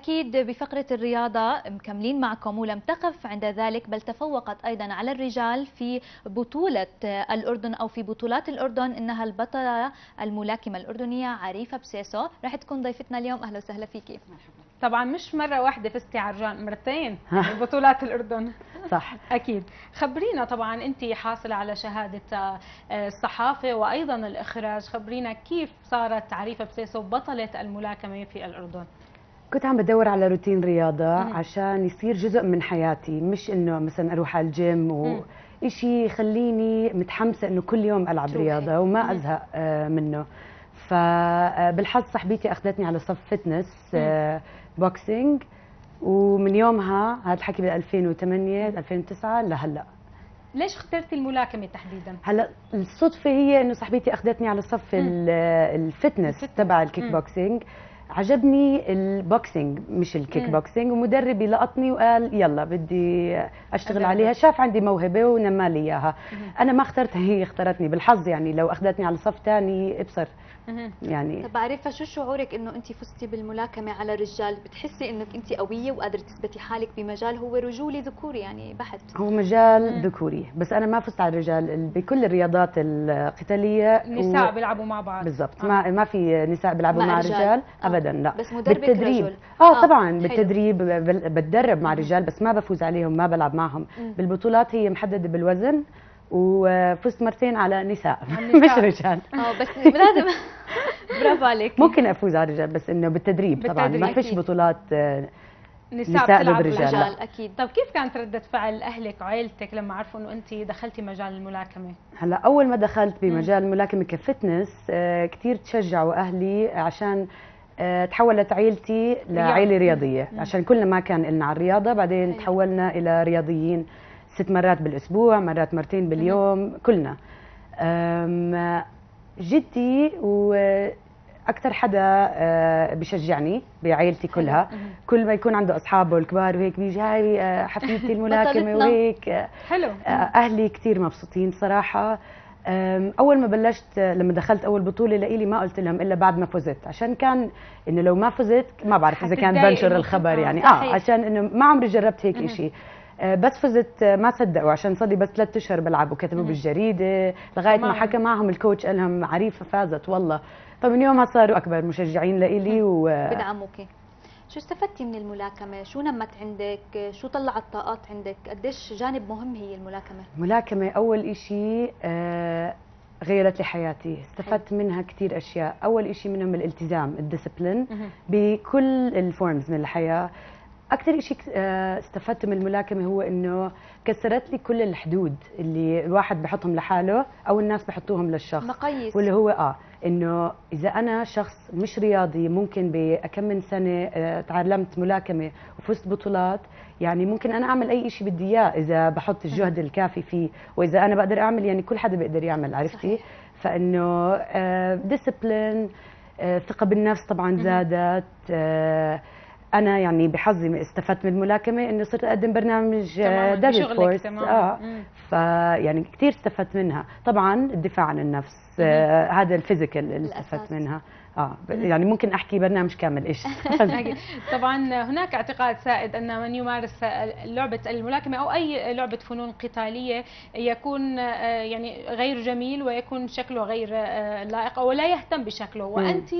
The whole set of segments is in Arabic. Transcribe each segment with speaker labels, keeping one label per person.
Speaker 1: أكيد بفقرة الرياضة مكملين معكم، ولم تقف عند ذلك بل تفوقت أيضا على الرجال في بطولة الأردن أو في بطولات الأردن. إنها البطلة الملاكمة الأردنية عريفة بسيسو، راح تكون ضيفتنا اليوم. أهلا وسهلا فيكي.
Speaker 2: طبعا مش مرة واحدة فزتي على الرجال، مرتين يعني بطولات الأردن.
Speaker 3: صح.
Speaker 2: أكيد. خبرينا، طبعا أنت حاصلة على شهادة الصحافة وأيضا الإخراج، خبرينا كيف صارت عريفة بسيسو بطلة الملاكمة في الأردن؟
Speaker 3: كنت عم بدور على روتين رياضة عشان يصير جزء من حياتي، مش انه مثلا اروح على الجيم وإشي يخليني متحمسة انه كل يوم العب رياضة وما ازهق منه. فبالحظ صاحبتي اخذتني على صف فتنس بوكسينج، ومن يومها هذا الحكي بال 2008 2009 لهلا.
Speaker 2: ليش اخترتي الملاكمة تحديدا؟
Speaker 3: هلا الصدفة هي انه صاحبتي اخذتني على صف الفتنس تبع الكيك بوكسينج. عجبني البوكسينج مش الكيك بوكسينج، ومدربي لقطني وقال يلا بدي اشتغل عليها، شاف عندي موهبه ونمى لي اياها. انا ما اخترتها، هي اختارتني بالحظ، يعني لو اخذتني على صف ثاني ابصر يعني.
Speaker 1: طب عارفه شو شعورك انه انت فزتي بالملاكمه على الرجال؟ بتحسي انك انت قويه وقادره تثبتي حالك بمجال هو رجولي ذكوري يعني بحت؟
Speaker 3: هو مجال ذكوري، بس انا ما فزت على الرجال بكل الرياضات القتاليه.
Speaker 2: نساء بيلعبوا مع بعض
Speaker 3: بالضبط. ما في نساء بيلعبوا مع رجال ابدا. لا
Speaker 1: بس مدربك
Speaker 3: بالتدريب
Speaker 1: رجل.
Speaker 3: طبعا بالتدريب بتدرب مع رجال، بس ما بفوز عليهم، ما بلعب معهم. بالبطولات هي محدده بالوزن، وفزت مرتين على نساء مش رجال.
Speaker 1: بس لازم برافو عليك.
Speaker 3: ممكن افوز على الرجال بس انه بالتدريب طبعا، ما فيش بطولات نساء ضد رجال.
Speaker 1: اكيد.
Speaker 2: طب كيف كانت ردة فعل اهلك وعائلتك لما عرفوا انه انت دخلتي مجال الملاكمه؟
Speaker 3: هلا اول ما دخلت بمجال الملاكمه كفتنس كثير تشجعوا اهلي، عشان تحولت عائلتي لعائله رياضيه، عشان كلنا ما كان لنا على الرياضه. بعدين تحولنا الى رياضيين 6 مرات بالاسبوع، مرات مرتين باليوم كلنا. جدي واكثر حدا بشجعني بعائلتي كلها. كل ما يكون عنده اصحابه الكبار وهيك بيجي هاي حفيدتي الملاكمه وهيك.
Speaker 2: حلو.
Speaker 3: اهلي كثير مبسوطين صراحه. اول ما بلشت، لما دخلت اول بطوله لإلي ما قلت لهم الا بعد ما فزت، عشان كان انه لو ما فزت ما بعرف اذا كان بنشر الخبر يعني. عشان انه ما عمري جربت هيك شيء. بس فزت ما صدقوا، عشان صار لي بس 3 اشهر بلعب، وكتبوا بالجريده لغايه ما حكى معهم الكوتش قال لهم عريفه فازت والله. فمن يومها صاروا اكبر مشجعين لإلي
Speaker 1: بدعموكي. شو استفدتي من الملاكمه؟ شو نمت عندك؟ شو طلعت طاقات عندك؟ قديش جانب مهم هي الملاكمه؟
Speaker 3: الملاكمه اول شيء غيرت لي حياتي، استفدت منها كثير اشياء. اول شيء منهم الالتزام، الديسبلين بكل الفورمز من الحياه. اكثر شيء استفدت من الملاكمه هو انه كسرت لي كل الحدود اللي الواحد بحطهم لحاله او الناس بحطوهم للشخص،
Speaker 1: مقاييس.
Speaker 3: واللي هو انه اذا انا شخص مش رياضي ممكن بكم من سنه تعلمت ملاكمه وفزت بطولات، يعني ممكن انا اعمل اي شيء بدي اياه اذا بحط الجهد الكافي فيه، واذا انا بقدر اعمل يعني كل حدا بيقدر يعمل. عرفتي؟ فانه ديسبلين، ثقه بالنفس طبعا زادت. انا يعني بحظي استفدت من الملاكمه انه صرت اقدم برنامج دبل فورس. فيعني كثير استفدت منها. طبعا الدفاع عن النفس، هذا الفيزيكال اللي استفدت منها. يعني ممكن احكي برنامج كامل ايش.
Speaker 2: طبعا هناك اعتقاد سائد ان من يمارس لعبه الملاكمه او اي لعبه فنون قتاليه يكون يعني غير جميل ويكون شكله غير لائق او لا يهتم بشكله، وانت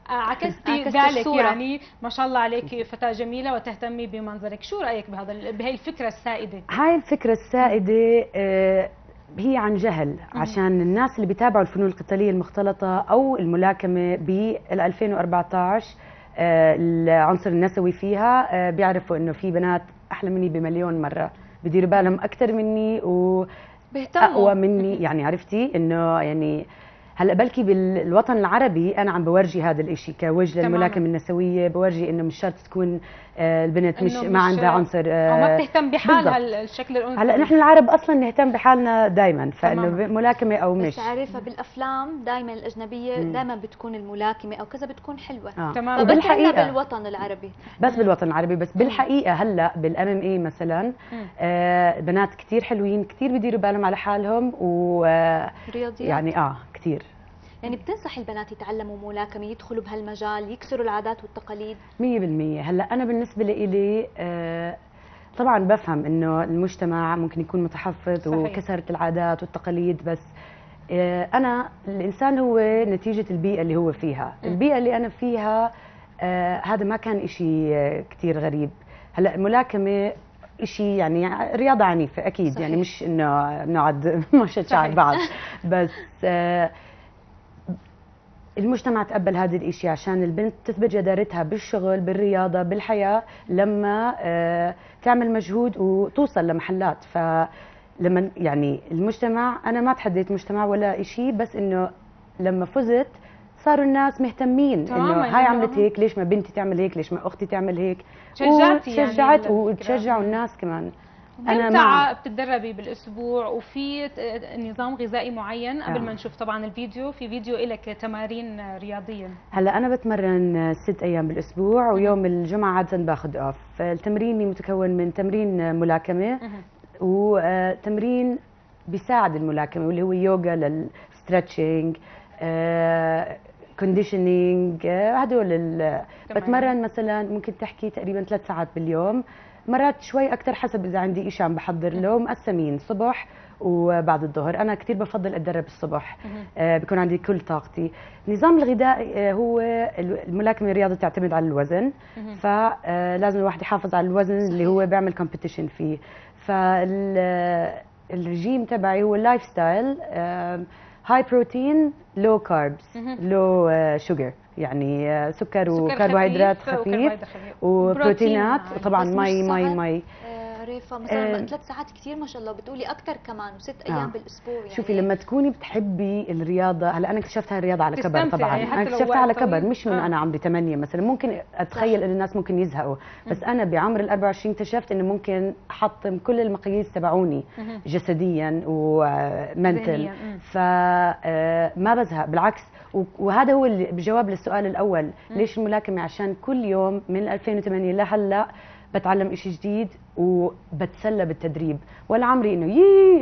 Speaker 2: عكستي ذلك. يعني ما شاء الله عليك فتاة جميلة وتهتمي بمنظرك. شو رأيك بهي الفكرة السائدة؟
Speaker 3: هاي الفكرة السائدة هي عن جهل، عشان الناس اللي بيتابعوا الفنون القتالية المختلطة أو الملاكمة بال 2014 العنصر النسوي فيها بيعرفوا إنه في بنات أحلى مني بمليون مرة، بديروا بالهم أكثر مني وأقوى مني. يعني عرفتي إنه يعني هلا بلكي بالوطن العربي انا عم بورجي هذا الشيء كوجه للملاكمه النسويه، بورجي انه مش شرط تكون البنت مش ما عندها عنصر
Speaker 2: او ما بتهتم بحالها الشكل الانثوي.
Speaker 3: هلا نحن العرب اصلا نهتم بحالنا دائما، فانه ملاكمه او مش.
Speaker 1: بس عارفه بالافلام دائما الاجنبيه دائما بتكون الملاكمه او كذا بتكون حلوه.
Speaker 2: تمام.
Speaker 1: وبالحقيقه بالوطن العربي
Speaker 3: بس بالوطن العربي بس بالحقيقه هلا بالام اي مثلا بنات كثير حلوين، كثير بديروا بالهم على حالهم و
Speaker 1: رياضيات
Speaker 3: يعني كثير.
Speaker 1: يعني بتنصح البنات يتعلموا ملاكمة، يدخلوا بهالمجال، يكسروا العادات والتقاليد؟
Speaker 3: 100%. هلا انا بالنسبه لي طبعا بفهم انه المجتمع ممكن يكون متحفظ
Speaker 2: صحيح.
Speaker 3: وكسرت العادات والتقاليد، بس انا الانسان هو نتيجه البيئه اللي هو فيها. البيئه اللي انا فيها هذا ما كان إشي كتير غريب. هلا الملاكمه إشي يعني رياضه عنيفه اكيد.
Speaker 1: صحيح.
Speaker 3: يعني مش انه بنقعد مشط شعر بعض، بس المجتمع تقبل هذا الإشي عشان البنت تثبت جدارتها بالشغل، بالرياضة، بالحياة، لما تعمل مجهود وتوصل لمحلات. فلما يعني المجتمع، أنا ما تحديت مجتمع ولا إشي، بس إنه لما فزت صاروا الناس مهتمين إنه هاي عملت هيك، ليش ما بنتي تعمل هيك، ليش ما أختي تعمل هيك.
Speaker 2: شجعتي
Speaker 3: شجعت
Speaker 2: يعني
Speaker 3: وتشجعوا الناس كمان.
Speaker 2: أنا مع بتتدربي بالاسبوع وفي نظام غذائي معين قبل ما نشوف طبعا الفيديو؟ في فيديو لك تمارين رياضيه.
Speaker 3: هلا انا بتمرن 6 ايام بالاسبوع، ويوم الجمعه عاده باخذ اوف. التمرين متكون من تمرين ملاكمه وتمرين بيساعد الملاكمه، واللي هو يوغا للستريتشنج، كونديشنينج، هدول. بتمرن مثلا ممكن تحكي تقريبا 3 ساعات باليوم، مرات شوي اكثر حسب اذا عندي شيء عم بحضر له. مقسمين صبح وبعد الظهر. انا كثير بفضل اتدرب الصبح، بكون عندي كل طاقتي. النظام الغذائي هو الملاكمه رياضه تعتمد على الوزن، فلازم الواحد يحافظ على الوزن اللي هو بيعمل كومبيتيشن فيه. فالرجيم تبعي هو اللايف ستايل هاي بروتين لو كاربس لو شوجر، يعني سكر وكربوهيدرات خفيف وبروتينات، وطبعا مي.
Speaker 1: ريفا مثلا 3 ساعات كثير ما شاء الله، بتقولي اكثر كمان، و6 ايام بالاسبوع. يعني
Speaker 3: شوفي لما تكوني بتحبي الرياضه، هلا انا اكتشفت هاي الرياضه على كبر طبعا.
Speaker 2: يعني
Speaker 3: انا اكتشفتها على كبر، مش من انا عمري 8 مثلا. ممكن اتخيل ان الناس ممكن يزهقوا، بس انا بعمر ال 24 اكتشفت انه ممكن احطم كل المقاييس تبعوني جسديا ومنتل، فما بزهق بالعكس. وهذا هو اللي بجواب للسؤال الاول، ليش الملاكمه؟ عشان كل يوم من 2008 لهلا بتعلم إشي جديد وبتسلى بالتدريب، ولا عمري انه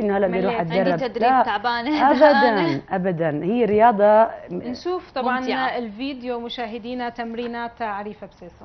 Speaker 3: انه هلا بدي اروح اتدرب.
Speaker 1: عندي تدريب تعبانه
Speaker 3: ابدا. هي رياضه.
Speaker 2: نشوف طبعا
Speaker 1: ممتعة.
Speaker 2: الفيديو مشاهدينا، تمرينات عريفه بسيسو.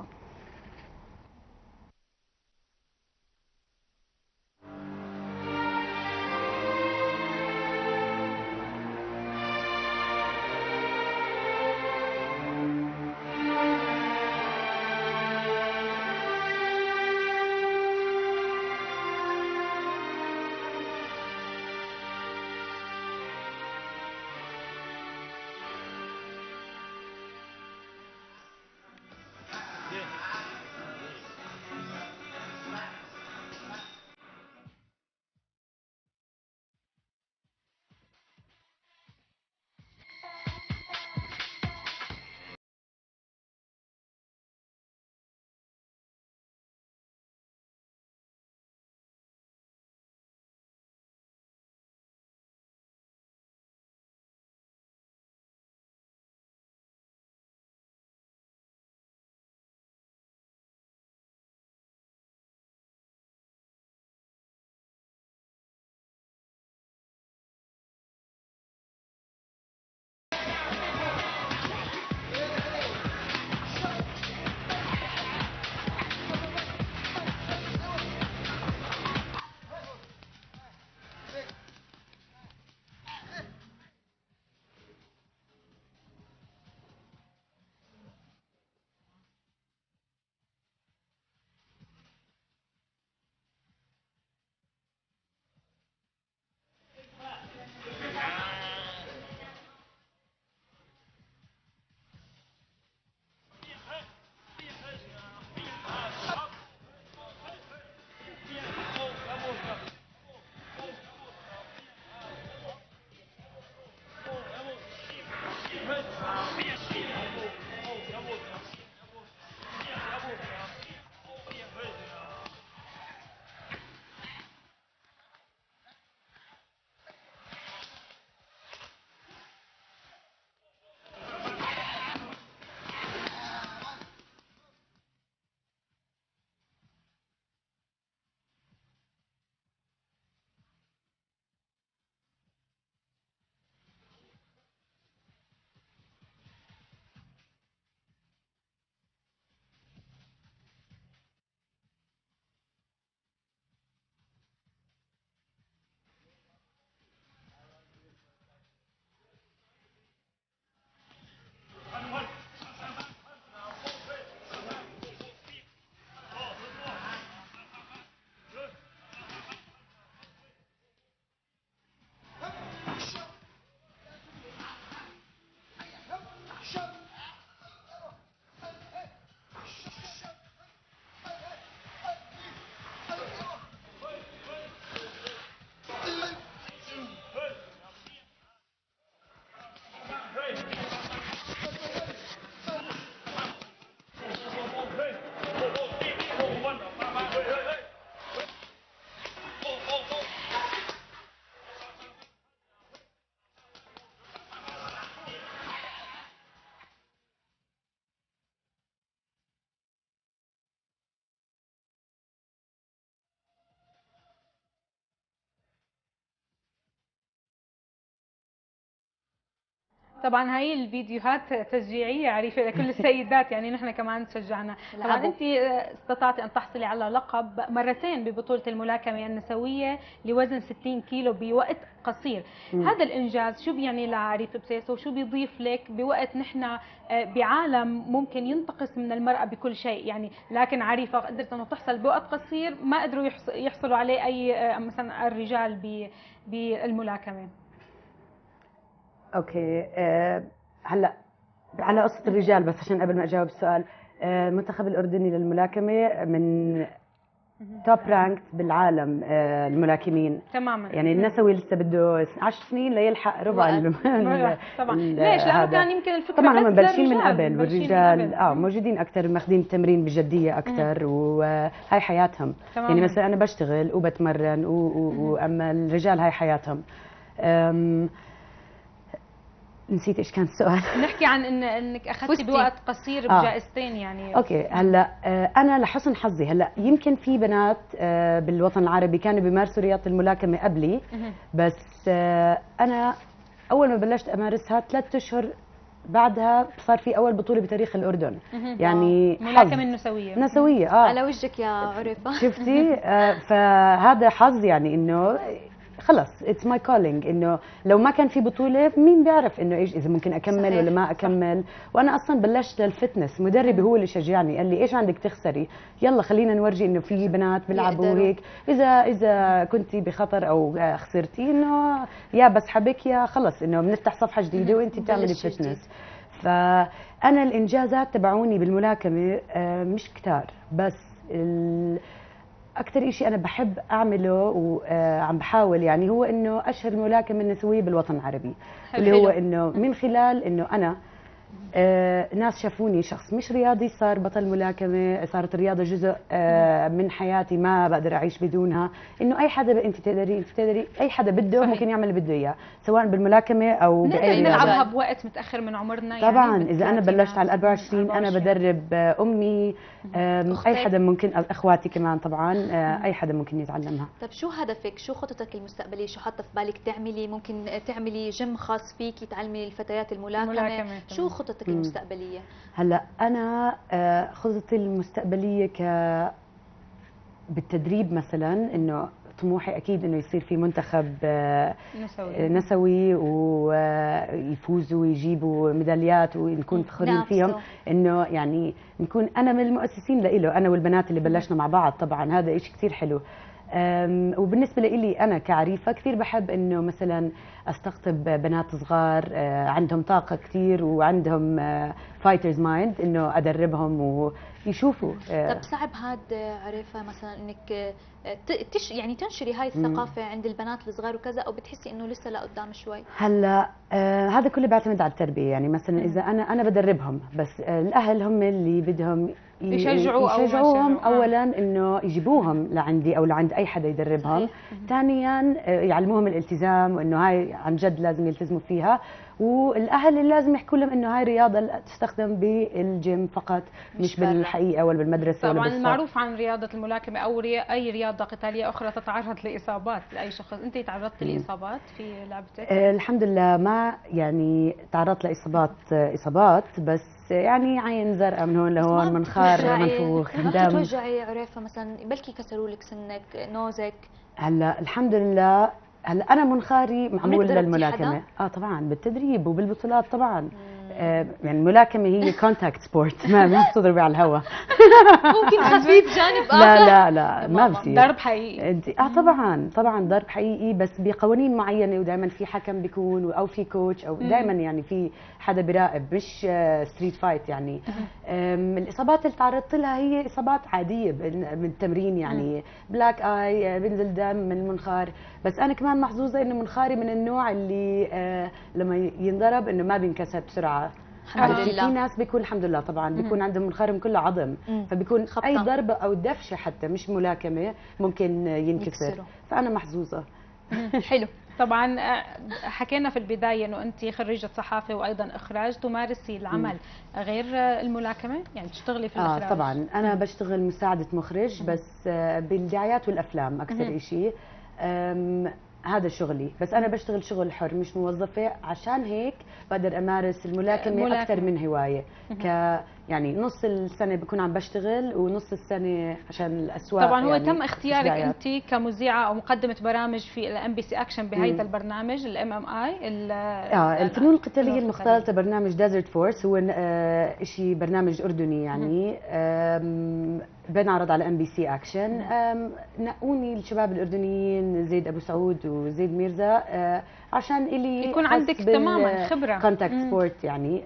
Speaker 4: Yeah.
Speaker 2: طبعا هاي الفيديوهات تشجيعيه عريفه لكل السيدات، يعني نحن كمان شجعنا. طبعا انت استطعتي ان تحصلي على لقب مرتين ببطوله الملاكمه النسويه لوزن 60 كيلو بوقت قصير. هذا الانجاز شو بيعني لعريفه بسيسو؟ شو بيضيف لك بوقت نحن بعالم ممكن ينتقص من المراه بكل شيء، يعني لكن عريفه قدرت انه تحصل بوقت قصير ما قدروا يحصلوا عليه اي مثلا الرجال بالملاكمه.
Speaker 3: اوكي هلا على قصه الرجال بس عشان قبل ما اجاوب السؤال، المنتخب الاردني للملاكمه من توب رانكت بالعالم الملاكمين
Speaker 2: تماما.
Speaker 3: يعني النسوي لسه بده 10 سنين ليلحق ربع
Speaker 2: طبعا. ليش؟ لانه كان يمكن الفكره
Speaker 3: طبعا هم
Speaker 2: بس
Speaker 3: مبلشين من قبل،
Speaker 2: مبلشين
Speaker 3: والرجال موجودين اكثر، ماخذين التمرين بجديه اكثر وهاي حياتهم.
Speaker 2: تماماً.
Speaker 3: يعني مثلا انا بشتغل وبتمرن واما الرجال هاي حياتهم. نسيت ايش كان السؤال.
Speaker 2: نحكي عن انك اخذتي بوقت قصير بجائزتين يعني.
Speaker 3: اوكي هلا انا لحسن حظي هلا يمكن في بنات بالوطن العربي كانوا بيمارسوا رياضه الملاكمه قبلي، بس انا اول ما بلشت امارسها 3 اشهر بعدها صار في اول بطوله بتاريخ الاردن. يعني
Speaker 2: ملاكمه نسويه
Speaker 1: على وجهك يا عرفه.
Speaker 3: شفتي فهذا حظ يعني انه خلص اتس ماي كولينج، انه لو ما كان في بطوله مين بيعرف انه ايش اذا ممكن اكمل صحيح. ولا ما اكمل. وانا اصلا بلشت للفتنس، مدربي هو اللي شجعني قال لي ايش عندك تخسري، يلا خلينا نورجي انه في بنات بيلعبوا هيك، اذا كنتي بخطر او خسرتي انه يا بسحبك يا خلص انه بنفتح صفحه جديده وانت بتعملي فتنس. فانا الانجازات تبعوني بالملاكمه مش كتار، بس أكثر شيء أنا بحب أعمله وعم بحاول يعني هو إنه أشهر الملاكمة النسوية بالوطن العربي، اللي هو إنه من خلال إنه أنا ناس شافوني شخص مش رياضي صار بطل ملاكمة، صارت الرياضة جزء من حياتي ما بقدر أعيش بدونها، إنه أي حدا أنت تقدري أي حدا بده صحيح. ممكن يعمل اللي بده إياه سواء بالملاكمة أو بأي رياضة.
Speaker 2: نلعبها بوقت متأخر من عمرنا
Speaker 3: طبعا
Speaker 2: يعني
Speaker 3: إذا أنا بلشت على 24 أنا بدرب أمي، أي حدا ممكن، أخواتي كمان طبعا، أي حدا ممكن يتعلمها.
Speaker 1: طب شو هدفك؟ شو خطتك المستقبلية؟ شو حاطة في بالك تعملي؟ ممكن تعملي جيم خاص فيكي تعلمي الفتيات الملاكمة؟ شو خطتك المستقبلية؟
Speaker 3: هلا أنا خطتي المستقبلية بالتدريب مثلا، إنه طموحي أكيد إنه يصير في منتخب نسوي ويفوزوا ويجيبوا ميداليات ونكون فخورين فيهم، إنه يعني نكون أنا من المؤسسين له، أنا والبنات اللي بلشنا مع بعض. طبعا هذا إشي كثير حلو. وبالنسبة لي أنا كعريفة كثير بحب إنه مثلا استقطب بنات صغار عندهم طاقة كثير وعندهم فايترز مايند، إنه أدربهم ويشوفوا.
Speaker 1: طب صعب هاد عرفة مثلا إنك يعني تنشري هاي الثقافة عند البنات الصغار وكذا، أو بتحسي إنه لسه لقدام شوي؟
Speaker 3: هلا هذا كله بيعتمد على التربية. يعني مثلا إذا أنا بدربهم، بس الأهل هم اللي بدهم يشجعوهم اولا انه يجيبوهم لعندي او لعند اي حدا يدربهم، ثانيا يعلموهم الالتزام وانه هاي عن جد لازم يلتزموا فيها، والاهل اللي لازم يحكوا لهم انه هاي رياضه تستخدم بالجيم فقط مش بالحقيقه ولا بالمدرسه ولا
Speaker 2: طبعا المعروف عن رياضه الملاكمه او اي رياضه قتاليه اخرى تتعرض لاصابات لاي شخص. انت تعرضتي لاصابات في لعبتك؟
Speaker 3: الحمد لله ما يعني تعرضت لاصابات بس يعني عين زرقاء من هون لهون، منخار منفوخ،
Speaker 1: دم. ما بتتوجعي عرفه مثلا بلكي كسروا لك سنك نوزك؟
Speaker 3: هلا الحمد لله. هلا انا منخاري معمول للملاكمه. طبعا بالتدريب وبالبطولات طبعا. يعني الملاكمه هي كونتاكت سبورت، ما بتضربي على الهواء.
Speaker 1: ممكن خفيف جانب
Speaker 3: اخر. لا ما بصير
Speaker 2: ضرب حقيقي.
Speaker 3: انت طبعا ضرب حقيقي، بس بقوانين معينه، ودائما في حكم بيكون او في كوتش او دائما يعني في حدا بيراقب، مش ستريت فايت يعني. الاصابات اللي تعرضت لها هي اصابات عاديه من التمرين، يعني بلاك اي، بينزل دم من المنخار. بس انا كمان محظوظه انه منخاري من النوع اللي لما ينضرب انه ما بينكسر بسرعه.
Speaker 1: الحمد لله.
Speaker 3: في ناس بيكون الحمد لله طبعا بيكون عندهم منخارهم كله عظم، فبيكون اي ضربه او دفشه حتى مش ملاكمه ممكن ينكسر. فانا محظوظه.
Speaker 1: حلو.
Speaker 2: طبعا حكينا في البدايه انه انت خريجه صحافه وايضا اخراج، تمارسي العمل غير الملاكمه، يعني تشتغلي في الاخراج؟
Speaker 3: طبعا انا بشتغل مساعده مخرج بس بالدعايات والافلام اكثر شيء. هذا شغلي، بس انا بشتغل شغل حر مش موظفه، عشان هيك بقدر امارس الملاكمه اكثر من هوايه. يعني نص السنه بكون عم بشتغل ونص السنه عشان الاسواق.
Speaker 2: طبعا هو
Speaker 3: يعني
Speaker 2: تم اختيارك انت كمذيعه او مقدمه برامج في الام بي سي اكشن بهذا البرنامج الام ام اي.
Speaker 3: الفنون القتاليه المختلطه، برنامج ديزرت فورس، هو شيء برنامج اردني يعني بنعرض على ام بي سي اكشن. نقوني الشباب الاردنيين زيد ابو سعود وزيد ميرزا عشان الي
Speaker 2: يكون عندك تماما خبره
Speaker 3: كونتاكت سبورت يعني،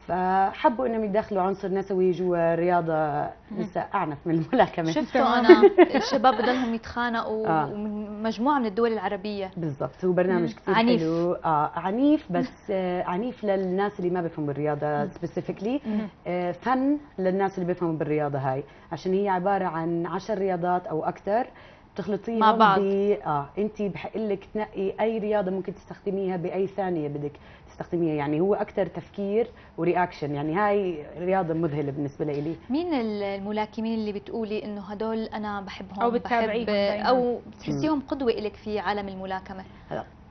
Speaker 3: فحبوا انهم يدخلوا عنصر نسوي جوا رياضه لسه اعنف من الملاكمه.
Speaker 1: شفتوا انا الشباب بضلهم يتخانقوا ومن مجموعه من الدول العربيه.
Speaker 3: بالضبط، هو برنامج كثير
Speaker 1: عنيف.
Speaker 3: حلو. عنيف، بس عنيف للناس اللي ما بيفهموا بالرياضه سبيسيفيكلي. فن للناس اللي بيفهموا بالرياضه هاي، عشان هي عباره عن 10 رياضات او اكثر بتخلطيهم
Speaker 1: مع بعض.
Speaker 3: انت بحق لك تنقي اي رياضه ممكن تستخدميها باي ثانيه بدك تستخدميها، يعني هو اكثر تفكير ورياكشن. يعني هاي رياضه مذهله بالنسبه لي.
Speaker 1: مين الملاكمين اللي بتقولي انه هدول انا بحبهم
Speaker 2: او بتتابعيهم
Speaker 1: او بتحسيهم قدوه لك في عالم الملاكمه؟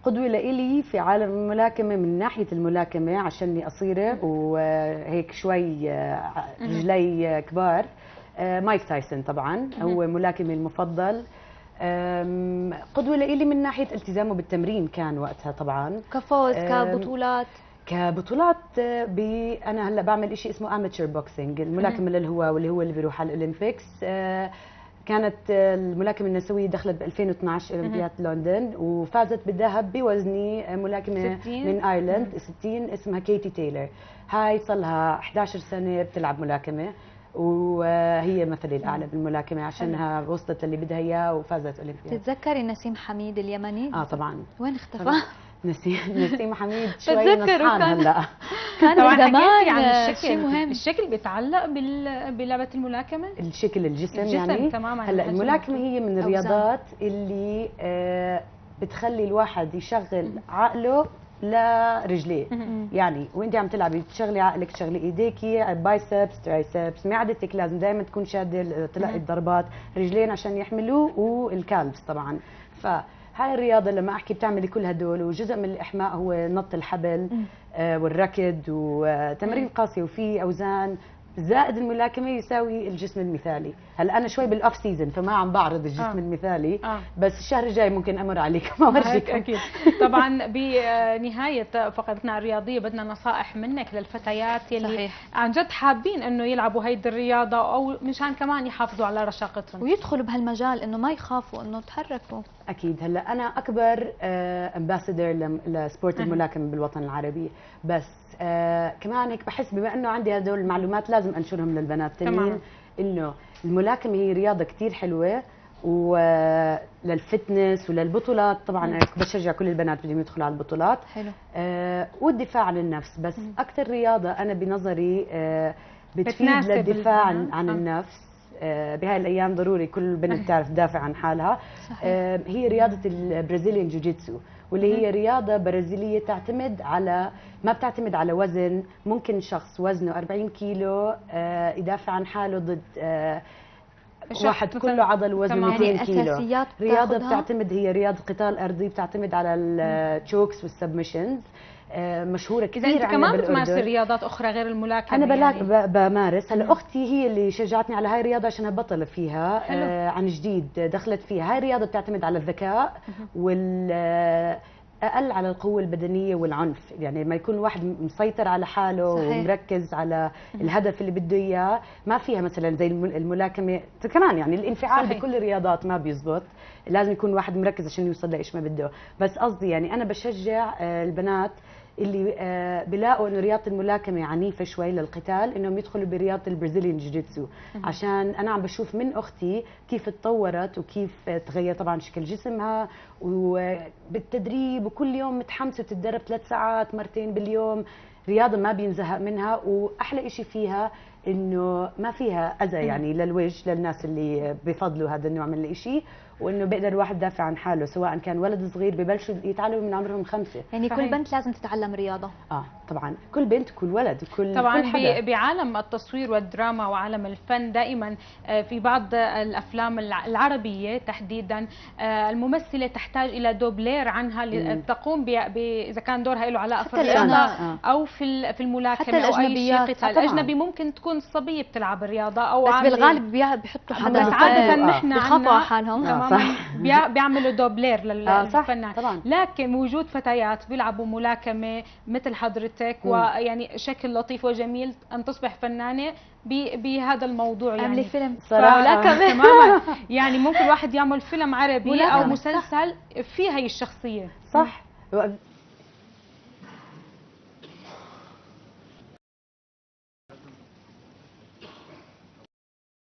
Speaker 3: قدوه لإلي في عالم الملاكمه من ناحيه الملاكمه عشاني قصيره وهيك شوي رجلي كبار. مايك تايسون طبعا هو ملاكمي المفضل. قدوة لإلي من ناحية التزامه بالتمرين كان وقتها طبعا.
Speaker 1: كفوز كبطولات
Speaker 3: أنا هلا بعمل شيء اسمه اماتشر بوكسينج، الملاكمة للهواة واللي هو اللي بيروح على الأولمبيكس. كانت الملاكمة النسوية دخلت ب 2012 أولمبياد لندن وفازت بالذهب بوزني ملاكمة
Speaker 2: 60.
Speaker 3: من ايرلند 60 اسمها كيتي تايلر. هاي صار لها 11 سنة بتلعب ملاكمة، وهي مثلي الاعلى بالملاكمه عشانها وصلت للي بدها اياه وفازت اولمبياد.
Speaker 1: تتذكري نسيم حميد اليمني؟
Speaker 3: طبعا.
Speaker 1: وين اختفى؟
Speaker 3: نسيم حميد شوي نصحان هلا.
Speaker 1: كان زمان
Speaker 2: عن الشكل
Speaker 1: شيء مهم.
Speaker 2: الشكل بيتعلق بلعبه الملاكمه؟
Speaker 3: الشكل الجسم يعني
Speaker 2: تماما.
Speaker 3: هلا الملاكمه هي من الرياضات اللي بتخلي الواحد يشغل عقله لرجليه. يعني وانت عم تلعبي تشغلي عقلك، تشغلي ايديكي، بايسبس، ترايسبس، معدتك لازم دائما تكون شاده تلقي الضربات، رجلين عشان يحملوه، والكالبس طبعا. فهاي الرياضه لما احكي بتعملي كل هدول، وجزء من الاحماء هو نط الحبل والركض وتمرين قاسي وفي اوزان، زائد الملاكمه يساوي الجسم المثالي. هلا انا شوي بالاوف سيزون فما عم بعرض الجسم المثالي. بس الشهر الجاي ممكن امر عليكم اورجيكم.
Speaker 2: اكيد. طبعا بنهايه فقرتنا الرياضيه بدنا نصائح منك للفتيات يلي
Speaker 1: صحيح.
Speaker 2: عن جد حابين انه يلعبوا هيدي الرياضه او مشان كمان يحافظوا على رشاقتهم
Speaker 1: ويدخلوا بهالمجال، انه ما يخافوا انه تحركوا.
Speaker 3: اكيد. هلا انا اكبر امباسادور لسبورت الملاكمه بالوطن العربي، بس كمان هيك بحس بما انه عندي هدول المعلومات لازم انشرهم للبنات التانيين، انه الملاكمه هي رياضه كثير حلوه وللفتنس وللبطولات. طبعا انا بشجع كل البنات بدهم يدخلوا على البطولات.
Speaker 1: حلو.
Speaker 3: والدفاع عن النفس، بس اكثر رياضه انا بنظري بتفيد للدفاع عن النفس. بهاي الايام ضروري كل بنت تعرف تدافع عن حالها.
Speaker 1: صحيح.
Speaker 3: هي رياضه البرازيليان جوجيتسو، واللي هي رياضه برازيليه ما بتعتمد على وزن. ممكن شخص وزنه 40 كيلو يدافع عن حاله ضد واحد كله عضل وزنه 200 كيلو.
Speaker 1: أساسيات
Speaker 3: رياضه بتعتمد، هي رياضه قتال ارضي بتعتمد على التشوكس والسبمشنز، مشهوره كثير.
Speaker 2: إذا أنت كمان بتمارسي رياضات أخرى غير الملاكمة؟
Speaker 3: أنا يعني بمارس. هلا أختي هي اللي شجعتني على هاي الرياضة عشانها بطلة فيها. عن جديد دخلت فيها. هاي الرياضة بتعتمد على الذكاء أقل على القوة البدنية والعنف. يعني لما يكون الواحد مسيطر على حاله. صحيح. ومركز على الهدف اللي بده إياه، ما فيها مثلا زي الملاكمة كمان. يعني الانفعال صحيح. بكل الرياضات ما بيزبط، لازم يكون الواحد مركز عشان يوصل لإيش ما بده. بس قصدي يعني أنا بشجع البنات اللي بيلاقوا انه رياضه الملاكمه عنيفه شوي للقتال انهم يدخلوا برياضه البرازيليان جوجيتسو، عشان انا عم بشوف من اختي كيف تطورت وكيف تغير طبعا شكل جسمها، وبالتدريب وكل يوم متحمسه وتتدرب 3 ساعات مرتين باليوم. رياضه ما بينزهق منها، واحلى شيء فيها انه ما فيها اذى يعني للوجه للناس اللي بفضلوا هذا النوع من الشيء، وانه بيقدر الواحد يدافع عن حاله، سواء كان ولد صغير ببلشوا يتعلموا من عمرهم 5.
Speaker 1: يعني كل
Speaker 2: صحيح.
Speaker 1: بنت لازم تتعلم رياضة.
Speaker 3: طبعا كل بنت، كل ولد، كل
Speaker 2: طبعا
Speaker 3: حدا.
Speaker 2: بعالم التصوير والدراما وعالم الفن دائما في بعض الافلام العربيه تحديدا الممثله تحتاج الى دوبلير عنها لتقوم اذا كان دورها له علاقه في الرياضه او في الملاكمه او اي شيء قتال. الاجنبي ممكن تكون الصبيه بتلعب الرياضه او
Speaker 1: بس بالغالب بيحطوا
Speaker 2: حدا، بس عاده نحن
Speaker 1: بيخافوا على حالهم
Speaker 2: تماما بيعملوا دوبلير للفنان. لكن وجود فتيات بيلعبوا ملاكمه مثل حضرتك ويعني شكل لطيف وجميل ان تصبح فنانه بهذا الموضوع. يعني
Speaker 1: اعملي فيلم
Speaker 2: ملاكمه تماما. يعني ممكن الواحد يعمل فيلم عربي او مسلسل فيه هي الشخصيه.
Speaker 3: صح.